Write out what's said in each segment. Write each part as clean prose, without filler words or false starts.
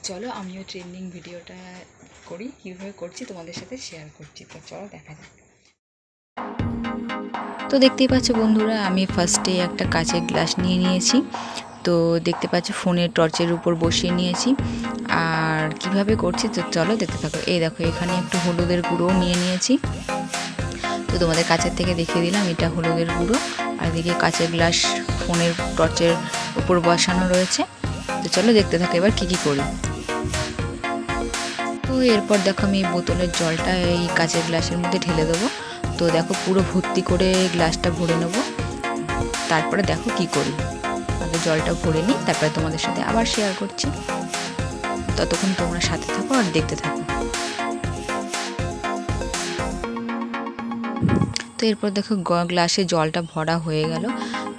চলো আমিও ট্রেন্ডিং ভিডিওটা করি, কীভাবে করছি তোমাদের সাথে শেয়ার করছি। তো চলো দেখা যাক। তো দেখতেই পাচ্ছ বন্ধুরা, আমি ফার্স্টে একটা কাচের গ্লাস নিয়ে নিয়েছি। তো দেখতে পাচ্ছ ফোনের টর্চের উপর বসিয়ে নিয়েছি। আর কিভাবে করছি তো চলো দেখতে থাকো। এই দেখো এখানে একটু হলুদের গুঁড়োও নিয়ে নিয়েছি। তো তোমাদের কাছের থেকে দেখিয়ে দিলাম এটা হলুদের গুঁড়ো। আর এদিকে কাচের গ্লাস ফোনের টর্চের উপর বসানো রয়েছে। তো চলো দেখতে থাকো এবার কী করি। তো এরপর দেখো আমি বোতলের জলটা এই কাচের গ্লাসের মধ্যে ঢেলে দেবো। তো দেখো পুরো ভর্তি করে গ্লাসটা ভরে নেব। তারপরে দেখো কি করি, আগে জলটা ভরে নিই, তারপরে তোমাদের সাথে আবার শেয়ার করছি। ততক্ষণ তোমরা সাথে থাকো আর দেখতে থাকো। তো এরপর দেখো গ্লাসে জলটা ভরা হয়ে গেল।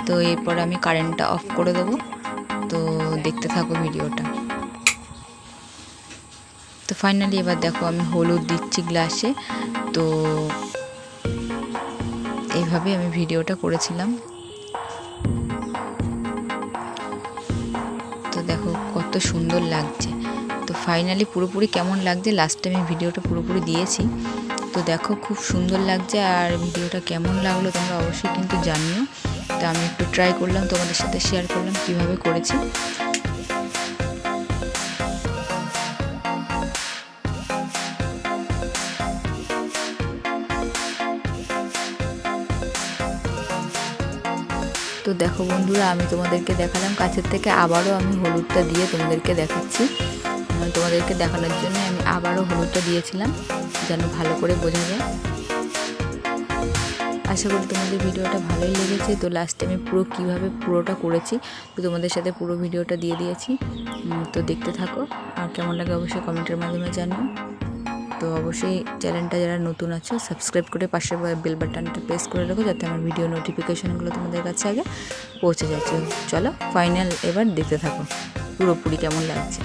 তো এরপর আমি কারেন্টটা অফ করে দেবো। তো দেখতে থাকো ভিডিওটা। তো ফাইনালি এবার দেখো আমি হলুদ দিচ্ছি গ্লাসে। তো এইভাবে আমি ভিডিওটা করেছিলাম। তো দেখো কত সুন্দর লাগছে। তো ফাইনালি পুরোপুরি কেমন লাগছে, লাস্টে আমি ভিডিওটা পুরোপুরি দিয়েছি। তো দেখো খুব সুন্দর লাগছে। আর ভিডিওটা কেমন লাগলো তোমরা অবশ্যই কিন্তু জানিও। তো আমি একটু ট্রাই করলাম, তোমাদের সাথে শেয়ার করলাম কিভাবে করেছি। তো দেখো বন্ধুরা, আমি তোমাদেরকে দেখালাম কাছের থেকে, আবারও আমি হলুদটা দিয়ে তোমাদেরকে দেখাচ্ছি। তোমাদেরকে দেখানোর জন্য আমি আবারও হলুদটা দিয়েছিলাম, যেন ভালো করে বোঝা যায়। আশা করি তোমাদের ভিডিওটা ভালোই লেগেছে। তো লাস্টে আমি পুরোটা করেছি। তো তোমাদের সাথে পুরো ভিডিওটা দিয়ে দিয়েছি। তো দেখতে থাকো, আর কেমন লাগে অবশ্যই কমেন্টের মাধ্যমে জানিও। তো অবশ্যই চ্যানেলটা যারা নতুন আছো সাবস্ক্রাইব করে পাশে বেল বাটনটা প্রেস করে রাখো, যাতে আমার ভিডিও নোটিফিকেশনগুলো তোমাদের কাছে আগে পৌঁছে যাচ্ছে। চলো ফাইনাল এবার দেখতে থাকো পুরোপুরি কেমন লাগছে।